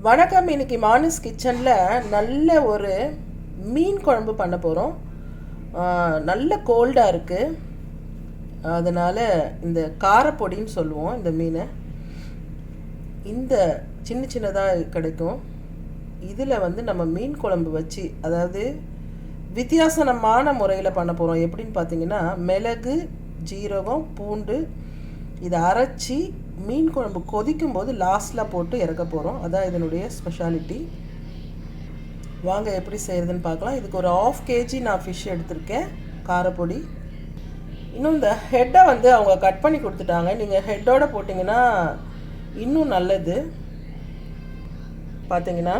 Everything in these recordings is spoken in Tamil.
வணக்கம். இன்னைக்கு மானுஸ் கிச்சனில் நல்ல ஒரு மீன் குழம்பு பண்ண போகிறோம். நல்ல கோல்டாக இருக்குது, அதனால் இந்த காரப்பொடின்னு சொல்லுவோம். இந்த மீனை இந்த சின்ன சின்னதாக கிடைக்கும். இதில் வந்து நம்ம மீன் குழம்பு வச்சு, அதாவது வித்தியாசமான முறையில் பண்ண போகிறோம். எப்படின்னு பார்த்தீங்கன்னா, மிளகு, ஜீரகம், பூண்டு இதை அரைச்சி மீன் குழம்பு கொதிக்கும் போது லாஸ்ட்டில் போட்டு இறக்க போகிறோம். அதான் இதனுடைய ஸ்பெஷாலிட்டி. வாங்க எப்படி செய்கிறதுன்னு பார்க்கலாம். இதுக்கு ஒரு 1/2 kg நான் ஃபிஷ் எடுத்திருக்கேன், காரப்பொடி. இன்னும் இந்த ஹெட்டை வந்து அவங்க கட் பண்ணி கொடுத்துட்டாங்க. நீங்கள் ஹெட்டோடு போட்டிங்கன்னா இன்னும் நல்லது. பார்த்தீங்கன்னா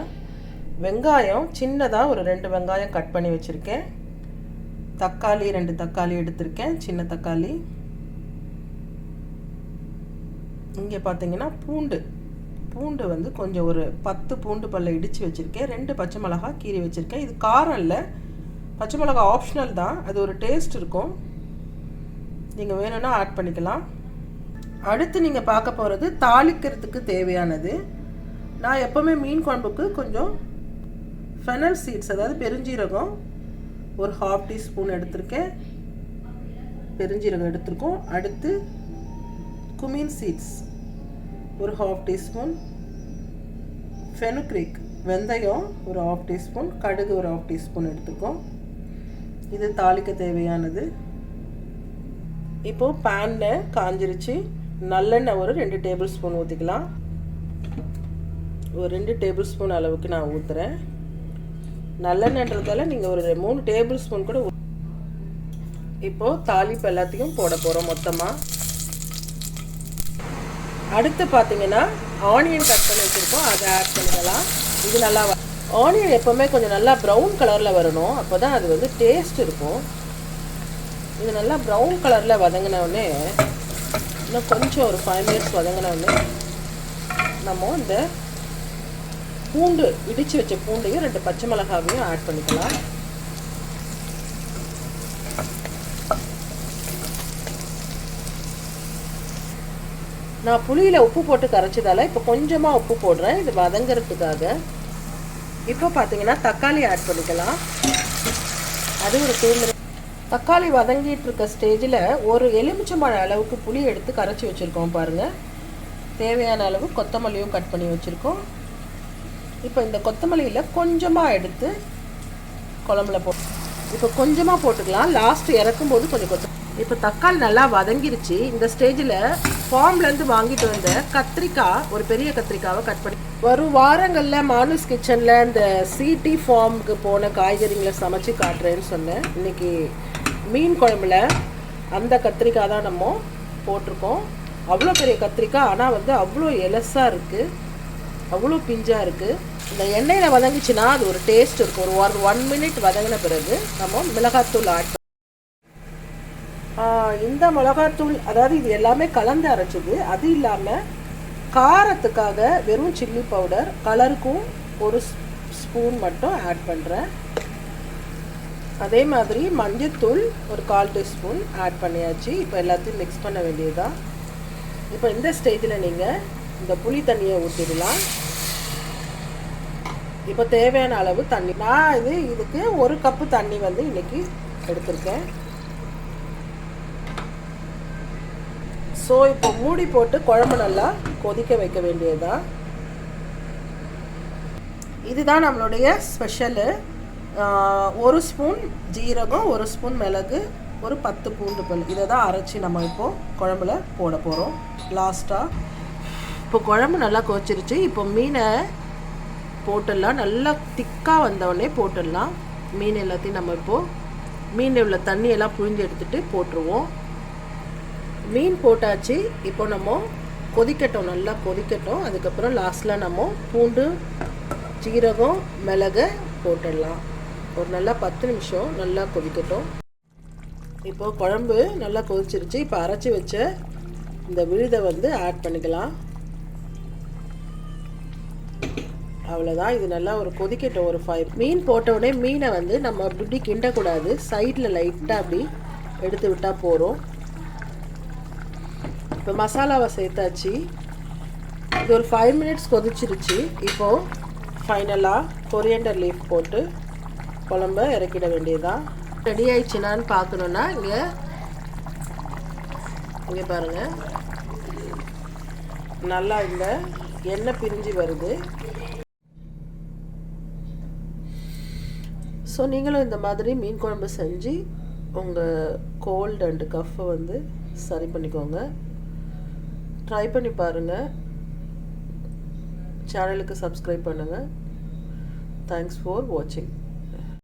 வெங்காயம் சின்னதாக ஒரு 2 வெங்காயம் கட் பண்ணி வச்சுருக்கேன். தக்காளி 2 தக்காளி எடுத்திருக்கேன், சின்ன தக்காளி. இங்கே பார்த்தீங்கன்னா பூண்டு வந்து கொஞ்சம் ஒரு 10 பூண்டு பல்ல இடித்து வச்சுருக்கேன். 2 பச்சை மிளகா கீறி வச்சுருக்கேன். இது காரம் இல்லை, பச்சை மிளகா ஆப்ஷனல் தான், அது ஒரு டேஸ்ட் இருக்கும். நீங்கள் வேணும்னா ஆட் பண்ணிக்கலாம். அடுத்து நீங்கள் பார்க்க போகிறது தாளிக்கிறதுக்கு தேவையானது. நான் எப்போவுமே மீன் குழம்புக்கு கொஞ்சம் ஃபெனல் சீட்ஸ், அதாவது பெருஞ்சீரகம் ஒரு 1/2 டீஸ்பூன் எடுத்திருக்கேன். பெருஞ்சீரகம் எடுத்திருக்கோம். அடுத்து குமின் சீட்ஸ் ஒரு 1/2 டீஸ்பூன், ஃபெனுக்ரிக் வெந்தயம் ஒரு 1/2 டீஸ்பூன், கடுகு ஒரு 1/2 டீஸ்பூன் எடுத்துக்கோம். இது தாளிக்க தேவையானது. இப்போது பேனில் காஞ்சிருச்சு. நல்லெண்ணெய் ஒரு 2 டேபிள் ஸ்பூன் ஊற்றிக்கலாம். ஒரு 2 டேபிள் ஸ்பூன் அளவுக்கு நான் ஊற்றுறேன். நல்லெண்ணெய்ன்றதால நீங்கள் ஒரு 3 டேபிள் ஸ்பூன் கூட. இப்போது தாளிப்பு எல்லாத்தையும் போட போகிறோம் மொத்தமாக. அடுத்து பார்த்தீங்கன்னா ஆனியன் கட் பண்ணி வச்சுருக்கோம், அதை ஆட் பண்ணிக்கலாம். இது நல்லா ஆனியன் எப்போவுமே கொஞ்சம் நல்லா ப்ரௌன் கலரில் வரணும், அப்போ தான் அது வந்து டேஸ்ட் இருக்கும். இது நல்லா ப்ரௌன் கலரில் வதங்கினோடனே, இன்னும் கொஞ்சம் ஒரு 5 மினிட்ஸ் வதங்கினோடனே நம்ம இந்த பூண்டு இடித்து வச்ச பூண்டையும் 2 பச்சை மிளகாவையும் ஆட் பண்ணிக்கலாம். நான் புளியில் உப்பு போட்டு கரைச்சதால இப்போ கொஞ்சமாக உப்பு போடுறேன், இது வதங்கிறதுக்காக. இப்போ பார்த்தீங்கன்னா தக்காளி ஆட் பண்ணிக்கலாம். அது ஒரு 2 மினிட்ஸ். தக்காளி வதங்கிட்டு இருக்க ஸ்டேஜில் ஒரு எலுமிச்சம்பழம் அளவுக்கு புளி எடுத்து கரைச்சி வச்சுருக்கோம் பாருங்கள். தேவையான அளவு கொத்தமல்லியும் கட் பண்ணி வச்சுருக்கோம். இப்போ இந்த கொத்தமல்லியில் கொஞ்சமாக எடுத்து குழம்புல இப்போ கொஞ்சமாக போட்டுக்கலாம். லாஸ்ட்டு இறக்கும்போது கொஞ்சம் இப்போ தக்காளி நல்லா வதங்கிருச்சு. இந்த ஸ்டேஜில் ஃபார்ம்லேருந்து வாங்கிட்டு வந்த கத்திரிக்காய், ஒரு பெரிய கத்திரிக்காவை கட் பண்ணி. வரும் வாரங்களில் மானுஸ் கிச்சனில் இந்த சிடி ஃபார்முக்கு போன காய்கறிகளை சமைச்சு காட்டுறேன்னு சொன்னேன். இன்றைக்கி மீன் குழம்புல அந்த கத்திரிக்காய் தான் நம்ம போட்டிருக்கோம். அவ்வளோ பெரிய கத்திரிக்காய், ஆனால் வந்து அவ்வளோ எலசாக இருக்குது, அவ்வளோ பிஞ்சாக இருக்குது. இந்த எண்ணெயில் வதங்கிச்சுன்னா அது ஒரு டேஸ்ட் இருக்கும். ஒரு 1 மினிட் வதங்கின பிறகு நம்ம மிளகாத்தூள் ஆட். இந்த மிளகாத்தூள், அதாவது இது எல்லாமே கலந்து அரைச்சிது. அது இல்லாமல் காரத்துக்காக வெறும் சில்லி பவுடர், கலருக்கும் ஒரு ஸ்பூன் மட்டும் ஆட் பண்ணுறேன். அதே மாதிரி மஞ்சத்தூள் ஒரு 1/4 டீஸ்பூன் ஆட் பண்ணியாச்சு. இப்போ எல்லாத்தையும் மிக்ஸ் பண்ண வேண்டியதுதான். இப்போ இந்த ஸ்டேஜில் நீங்கள் இந்த புளி தண்ணியை ஊற்றிடலாம். இப்போ தேவையான அளவு தண்ணி, நான் இதுக்கு 1 கப்பு தண்ணி வந்து இன்றைக்கி எடுத்திருக்கேன். ஸோ இப்போ மூடி போட்டு குழம்பு நல்லா கொதிக்க வைக்க வேண்டியதுதான். இதுதான் நம்மளுடைய ஸ்பெஷலு. 1 ஸ்பூன் ஜீரகம், 1 ஸ்பூன் மிளகு, ஒரு 10 பூண்டு பல், இதை தான் அரைச்சி நம்ம இப்போது குழம்புல போட போகிறோம் லாஸ்ட்டாக. இப்போ குழம்பு நல்லா கொதிச்சிருச்சு. இப்போ மீனை போட்டுடலாம். நல்லா திக்காக வந்தவுடனே போட்டுடலாம். மீன் எல்லாத்தையும் நம்ம இப்போது மீனில் உள்ள தண்ணியெல்லாம் புழிஞ்சு எடுத்துகிட்டு போட்டுருவோம். மீன் போட்டாச்சு. இப்போ நம்ம கொதிக்கட்டும், நல்லா கொதிக்கட்டும். அதுக்கப்புறம் லாஸ்ட்டில் நம்ம பூண்டு, ஜீரகம், மிளகை போட்டுடலாம். ஒரு நல்லா 10 நிமிஷம் நல்லா கொதிக்கட்டும். இப்போ குழம்பு நல்லா கொதிச்சிருச்சு. இப்போ அரைச்சி வச்ச இந்த விழுதை வந்து ஆட் பண்ணிக்கலாம். அவ்வளோதான். இது நல்லா ஒரு கொதிக்கட்டும். ஒரு 5 மீன் போட்டவுடனே மீனை வந்து நம்ம அப்படி கிண்டக்கூடாது, சைடில் லைட்டாக அப்படி எடுத்து விட்டால் போகிறோம். இப்போ மசாலாவை சேர்த்தாச்சு. இது ஒரு 5 மினிட்ஸ் கொதிச்சிருச்சு. இப்போது ஃபைனலாக கொரியண்டர் லீஃப் போட்டு குழம்ப இறக்கிட வேண்டியதான். ரெடி ஆயிடுச்சுனான்னு பார்க்கணுன்னா இங்கே பாருங்கள், நல்லா இந்த எண்ணெய் பிரிஞ்சு வருது. ஸோ நீங்களும் இந்த மாதிரி மீன் குழம்பு செஞ்சு உங்கள் கோல்டு அண்டு கஃப்பை வந்து சரி பண்ணிக்கோங்க. ட்ரை பண்ணி பாருங்கள். சேனலுக்கு சப்ஸ்கிரைப் பண்ணுங்கள். தேங்க்ஸ் ஃபார் வாட்சிங்.